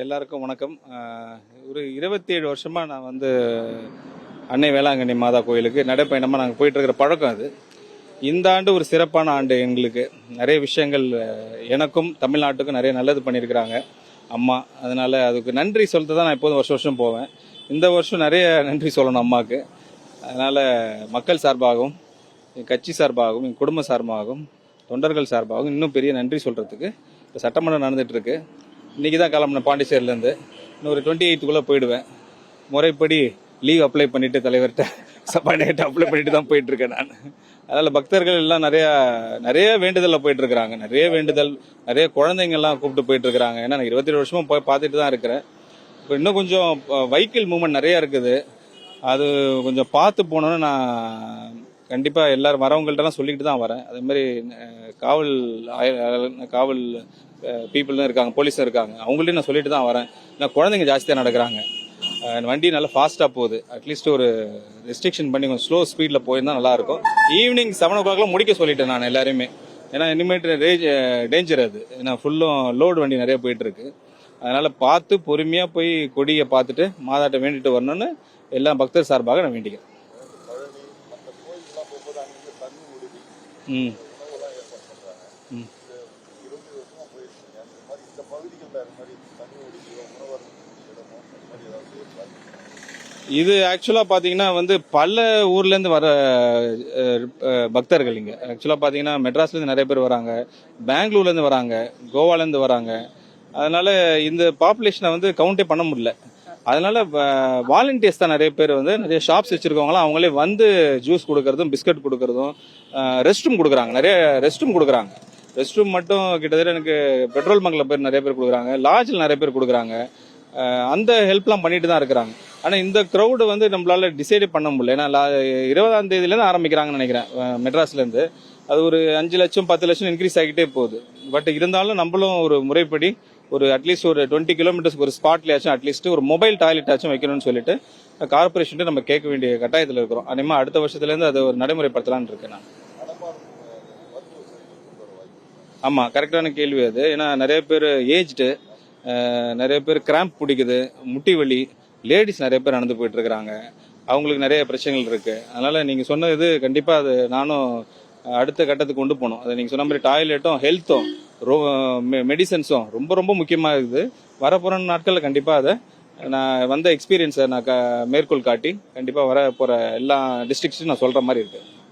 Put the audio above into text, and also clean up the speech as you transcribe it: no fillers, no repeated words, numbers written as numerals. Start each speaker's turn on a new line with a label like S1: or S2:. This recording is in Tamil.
S1: எல்லாருக்கும் வணக்கம். ஒரு 27 வருஷமா நான் அன்னை வேளாங்கண்ணி மாதா கோயிலுக்கு நடைப்பயணமாக நாங்கள் போயிட்டு இருக்கிற பழக்கம் அது. இந்த ஆண்டு ஒரு சிறப்பான ஆண்டு எங்களுக்கு. நிறைய விஷயங்கள் எனக்கும் தமிழ்நாட்டுக்கும் நிறைய நல்லது பண்ணியிருக்கிறாங்க அம்மா. அதனால அதுக்கு நன்றி சொல்லிட்டு தான் நான் எப்போதும் வருஷம் வருஷம் போவேன். இந்த வருஷம் நிறைய நன்றி சொல்லணும் அம்மாவுக்கு. அதனால மக்கள் சார்பாகவும், என் கட்சி சார்பாகவும், என் குடும்ப சார்பாகவும், தொண்டர்கள் சார்பாகவும் இன்னும் பெரிய நன்றி சொல்றதுக்கு இப்போ சட்டமன்றம் நடந்துட்டு இருக்கு. இன்னைக்கு தான் கிளம்பினேன் பாண்டிச்சேரியிலேருந்து. இன்னும் ஒரு 28க்குள்ளே போயிடுவேன். முறைப்படி லீவ் அப்ளை பண்ணிட்டு தலைவர்கிட்ட சபாநாயகர்கிட்ட அப்ளை பண்ணிட்டு தான் போயிட்டு இருக்கேன் நான். அதனால பக்தர்கள் எல்லாம் நிறைய வேண்டுதலில் போயிட்டு இருக்கிறாங்க. நிறைய வேண்டுதல், நிறைய குழந்தைங்க எல்லாம் கூப்பிட்டு போயிட்டு இருக்கிறாங்க. ஏன்னா நான் 27 வருஷமா போய் பார்த்துட்டு தான் இருக்கிறேன். இப்போ இன்னும் கொஞ்சம் வெஹிக்கிள் மூவ்மெண்ட் நிறைய இருக்குது. அது கொஞ்சம் பார்த்து போனோன்னு நான் கண்டிப்பாக எல்லாரும் வரவங்கள்ட்டலாம் சொல்லிக்கிட்டு தான் வரேன். அதே மாதிரி காவல் பீப்புளும் இருக்காங்க, போலீஸும் இருக்காங்க, அவங்கள்ட்டையும் நான் சொல்லிட்டு தான் வரேன். ஏன்னா குழந்தைங்க ஜாஸ்தியாக நடக்கிறாங்க. வண்டி நல்லா ஃபாஸ்ட்டாக போகுது. அட்லீஸ்ட் ஒரு ரெஸ்ட்ரிக்ஷன் பண்ணி கொஞ்சம் ஸ்லோ ஸ்பீடில் போயிருந்தா நல்லாயிருக்கும். ஈவினிங் 7 o'clockலாம் முடிக்க சொல்லிட்டேன் நான் எல்லாருமே. ஏன்னா இனிமேட்டு டேஞ்சர் அது. ஏன்னா ஃபுல்லும் லோடு வண்டி நிறைய போயிட்டு இருக்கு. அதனால பார்த்து பொறுமையாக போய் கொடியை பார்த்துட்டு மாதாட்ட வேண்டிட்டு வரணும்னு எல்லா பக்தர் சார்பாக நான் வேண்டிக்கிறேன். ம் ம் இது ஆக்சுவலா பாத்தீங்கன்னா பல ஊர்ல இருந்து வர பக்தர்கள் இங்க. ஆக்சுவலா பாத்தீங்கன்னா மெட்ராஸ்ல இருந்து நிறைய பேர் வராங்க, பெங்களூர்ல இருந்து வராங்க, கோவால இருந்து வராங்க. அதனால இந்த பாப்புலேஷனை கவுண்டே பண்ண முடியல. அதனால வாலண்டியர்ஸ் தான் நிறைய பேர் நிறைய ஷாப்ஸ் வச்சிருக்கவங்களாம் அவங்களே ஜூஸ் கொடுக்கறதும், பிஸ்கட் கொடுக்கறதும், ரெஸ்ட் ரூம் கொடுக்குறாங்க. நிறைய ரெஸ்ட் ரூம் கொடுக்குறாங்க. ரெஸ்ட் ரூம் மட்டும் கிட்டத்தட்ட எனக்கு பெட்ரோல் பங்க்ல பேர் நிறைய பேர் கொடுக்குறாங்க, லாட்ஜில் நிறைய பேர் கொடுக்குறாங்க. அந்த ஹெல்ப்லாம் பண்ணிட்டு தான் இருக்கிறாங்க. ஆனால் இந்த க்ரௌடு நம்மளால டிசைடே பண்ண முடியல. ஏன்னா 20ஆம் தேதியிலேருந்து ஆரம்பிக்கிறாங்கன்னு நினைக்கிறேன் மெட்ராஸ்லேருந்து. அது ஒரு 5 லட்சம் 10 லட்சம் இன்க்ரீஸ் ஆகிட்டே போகுது. பட் இருந்தாலும் நம்மளும் ஒரு முறைப்படி ஒரு அட்லீஸ்ட் ஒரு 20 கிலோமீட்டர்ஸ்க்கு ஒரு ஸ்பாட்லயாச்சும் அட்லீஸ்ட் ஒரு மொபைல் டாய்லெட் ஆச்சும் வைக்கணும்னு சொல்லிட்டு கார்பரேஷன் நம்ம கேட்க வேண்டிய கட்டாயத்தில் இருக்கிறோம். அதேமா அடுத்த வருஷத்துலேருந்து அதை ஒரு நடைமுறைப்படுத்தலான்னு இருக்கேன் நான். ஆமா, கரெக்டான கேள்வி அது. ஏன்னா நிறைய பேர் ஏஜ்டு, நிறைய பேர் கிராம்ப் பிடிக்குது, முட்டி வலி, லேடிஸ் நிறைய பேர் நடந்து போயிட்டு இருக்கிறாங்க. அவங்களுக்கு நிறைய பிரச்சனைகள் இருக்கு. அதனால நீங்க சொன்னது கண்டிப்பா அது நானும் அடுத்த கட்டத்துக்கு கொண்டு போகணும். அதை நீங்க சொன்ன மாதிரி டாய்லெட்டும், ஹெல்த்தும், மெடிசன்ஸும் ரொம்ப ரொம்ப முக்கியமா இருக்குது. வரப்போற நாட்கள்ல கண்டிப்பா அதை நான் எக்ஸ்பீரியன்ஸை நான் மேற்கோள் காட்டி கண்டிப்பா வர போற எல்லா டிஸ்ட்ரிக்ட்ஸையும் நான் சொல்ற மாதிரி இருக்கு.